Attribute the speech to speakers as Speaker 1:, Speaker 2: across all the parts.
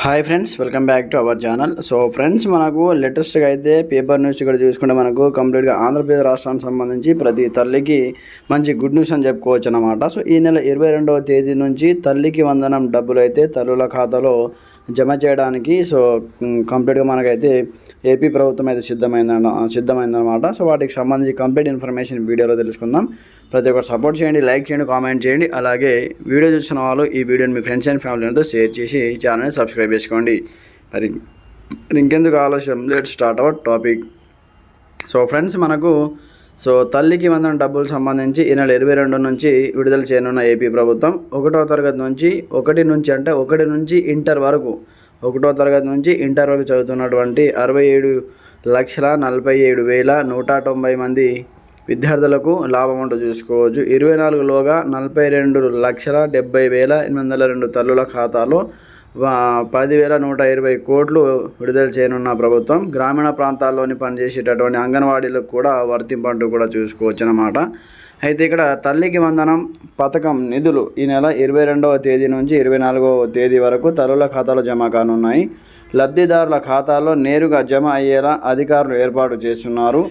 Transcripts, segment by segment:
Speaker 1: Hi friends, welcome back to our channel. So friends, మనకు లేటెస్ట్గా అయితే పేపర్ న్యూస్ ఇక్కడ చూసుకుంటే మనకు కంప్లీట్గా ఆంధ్రప్రదేశ్ రాష్ట్రానికి సంబంధించి ప్రతి తల్లికి మంచి గుడ్ న్యూస్ అని చెప్పుకోవచ్చు అన్నమాట. సో ఈ నెల 22వ తేదీ నుంచి తల్లికి వందనం డబ్బులు అయితే తల్లుల ఖాతాలో జమ చేయడానికి కంప్లీట్గా మనకైతే ఏపీ ప్రభుత్వం అయితే సిద్ధమైందన్నమాట. సో వాటికి సంబంధించి కంప్లీట్ ఇన్ఫర్మేషన్ వీడియోలో తెలుసుకుందాం. ప్రతి ఒక్కరు సపోర్ట్ చేయండి, లైక్ చేయండి, కామెంట్ చేయండి. అలాగే వీడియో చూసిన వాళ్ళు ఈ వీడియోని మీ ఫ్రెండ్స్ అండ్ ఫ్యామిలీతో షేర్ చేసి ఛానల్ని సబ్స్క్రైబ్ చేసుకోండి. మరి ఇంకెందుకు ఆలస్యం, let's start our topic. So friends, మనకు తల్లికి వందనం డబ్బులు సంబంధించి ఈ నెల 22 నుంచి విడుదల చేయనున్న ఏపీ ప్రభుత్వం 1వ తరగతి నుంచి 1 నుంచి ఇంటర్ వరకు 1వ తరగతి నుంచి ఇంటర్ వరకు చదువుతున్నటువంటి 67,47,190 మంది విద్యార్థులకు లాభం అంటూ చూసుకోవచ్చు. 24లోగా 42,70,802 తల్లుల ఖాతాలో 10,120 కోట్లు విడుదల చేయనున్న ప్రభుత్వం గ్రామీణ ప్రాంతాల్లోని పనిచేసేటటువంటి అంగన్వాడీలకు కూడా వర్తింపంటూ కూడా చూసుకోవచ్చు అన్నమాట. అయితే ఇక్కడ తల్లికి వందనం పథకం నిధులు ఈ నెల 22వ తేదీ నుంచి 24వ తేదీ వరకు తల్లుల ఖాతాలో జమ కానున్నాయి. లబ్ధిదారుల ఖాతాలో నేరుగా జమ అయ్యేలా అధికారులు ఏర్పాటు చేస్తున్నారు.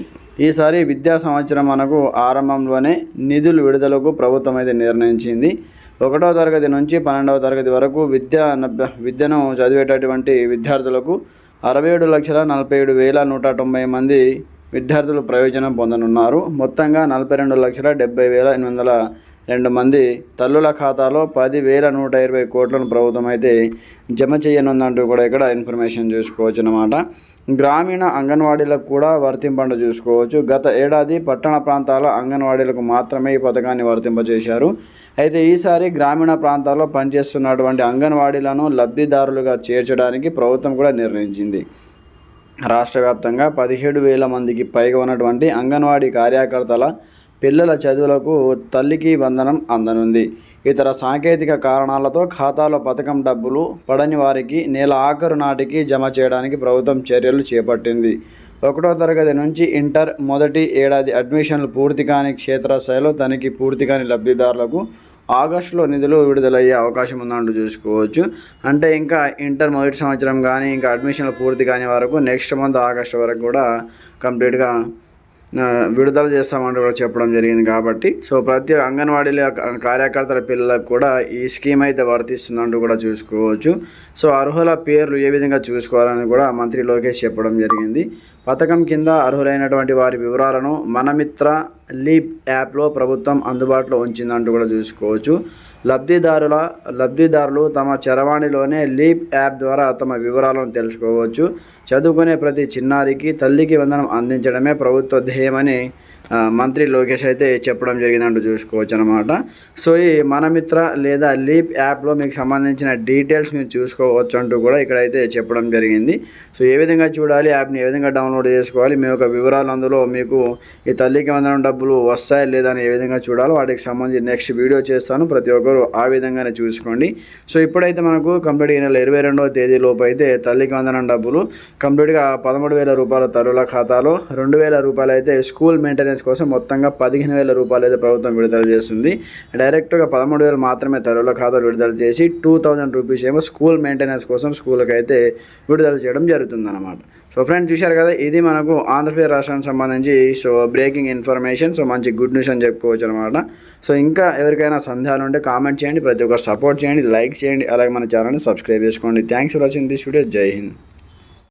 Speaker 1: ఈసారి విద్యా సంవత్సరం మనకు ఆరంభంలోనే నిధులు విడుదలకు ప్రభుత్వం అయితే నిర్ణయించింది. 1వ తరగతి నుంచి 12వ తరగతి వరకు విద్యను చదివేటటువంటి విద్యార్థులకు 67,47,190 మంది విద్యార్థులు ప్రయోజనం పొందనున్నారు. మొత్తంగా 42,70,802 మంది తల్లుల ఖాతాలో 10,120 కోట్లను ప్రభుత్వం అయితే జమ చేయనుందంటూ కూడా ఇక్కడ ఇన్ఫర్మేషన్ చూసుకోవచ్చు అన్నమాట. గ్రామీణ అంగన్వాడీలకు కూడా వర్తింపంటూ చూసుకోవచ్చు. గత ఏడాది పట్టణ ప్రాంతాల అంగన్వాడీలకు మాత్రమే ఈ పథకాన్ని వర్తింపజేశారు. అయితే ఈసారి గ్రామీణ ప్రాంతాల్లో పనిచేస్తున్నటువంటి అంగన్వాడీలను లబ్ధిదారులుగా చేర్చడానికి ప్రభుత్వం కూడా నిర్ణయించింది. రాష్ట్ర వ్యాప్తంగా 17,000 మందికి పైగా ఉన్నటువంటి అంగన్వాడీ కార్యకర్తల పిల్లల చదువులకు తల్లికి వందనం అందనుంది. ఇతర సాంకేతిక కారణాలతో ఖాతాలో పథకం డబ్బులు పడని వారికి నెల ఆఖరు నాటికి జమ చేయడానికి ప్రభుత్వం చర్యలు చేపట్టింది. 1వ తరగతి నుంచి ఇంటర్ మొదటి ఏడాది అడ్మిషన్లు పూర్తి కాని క్షేత్రస్థాయిలో తనిఖీ పూర్తి కాని లబ్ధిదారులకు ఆగస్టులో నిధులు విడుదలయ్యే అవకాశం ఉందంటూ చూసుకోవచ్చు. అంటే ఇంకా ఇంటర్ మొదటి సంవత్సరం కానీ ఇంకా అడ్మిషన్లు పూర్తి కాని వరకు నెక్స్ట్ మంత్ ఆగస్టు వరకు కూడా కంప్లీట్గా విడుదల చేస్తామంటూ కూడా చెప్పడం జరిగింది. కాబట్టి ప్రతి అంగన్వాడీల కార్యకర్తల పిల్లలకు కూడా ఈ స్కీమ్ అయితే వర్తిస్తుందంటూ కూడా చూసుకోవచ్చు. అర్హుల పేర్లు ఏ విధంగా చూసుకోవాలని కూడా మంత్రి లోకేష్ చెప్పడం జరిగింది. పథకం కింద అర్హులైనటువంటి వారి వివరాలను మనమిత్ర లీప్ యాప్లో ప్రభుత్వం అందుబాటులో ఉంచిందంటూ కూడా చూసుకోవచ్చు. లబ్ధిదారులు తమ చరవాణిలోనే లీప్ యాప్ ద్వారా తమ వివరాలను తెలుసుకోవచ్చు. చదువుకునే ప్రతి చిన్నారికి తల్లికి వందనం అందించడమే ప్రభుత్వ ధ్యేయమని మంత్రి లోకేష్ అయితే చెప్పడం జరిగిందంటూ చూసుకోవచ్చు అనమాట. ఈ మనమిత్ర లేదా లీప్ యాప్లో మీకు సంబంధించిన డీటెయిల్స్ మీరు చూసుకోవచ్చు అంటూ కూడా ఇక్కడైతే చెప్పడం జరిగింది. ఏ విధంగా చూడాలి, యాప్ని ఏ విధంగా డౌన్లోడ్ చేసుకోవాలి, మీ యొక్క వివరాలు అందులో మీకు ఈ తల్లికి వందనం డబ్బులు వస్తాయి లేదా అని ఏ విధంగా చూడాలో వాటికి సంబంధించి నెక్స్ట్ వీడియో చేస్తాను. ప్రతి ఒక్కరు ఆ విధంగానే చూసుకోండి. ఇప్పుడైతే మనకు కంప్లీట్గా ఈ నెల 22వ తేదీ లోపు అయితే తల్లికి వందనం డబ్బులు కంప్లీట్గా 13,000 రూపాయల తల్లుల ఖాతాలో 2,000 రూపాయలు అయితే స్కూల్ మెయింటెనెన్స్ కోసం మొత్తంగా 15,000 రూపాయలు అయితే ప్రభుత్వం విడుదల చేస్తుంది. డైరెక్ట్గా 13,000 మాత్రమే తల్లుల ఖాతాలు విడుదల చేసి 2,000 రూపీస్ ఏమో స్కూల్ మెయింటెనెన్స్ కోసం స్కూల్కి అయితే విడుదల చేయడం జరుగుతుందన్నమాట. ఫ్రెండ్స్, చూశారు కదా, ఇది మనకు ఆంధ్రప్రదేశ్ రాష్ట్రానికి సంబంధించి బ్రేకింగ్ ఇన్ఫర్మేషన్. మంచి గుడ్ న్యూస్ అని చెప్పుకోవచ్చు అనమాట. ఇంకా ఎవరికైనా సందేహాలు ఉంటే కామెంట్ చేయండి, ప్రతి ఒక్కరు సపోర్ట్ చేయండి, లైక్ చేయండి, అలాగే మన ఛానల్ని సబ్స్క్రైబ్ చేసుకోండి. Thanks for watching this video. జై హింద్.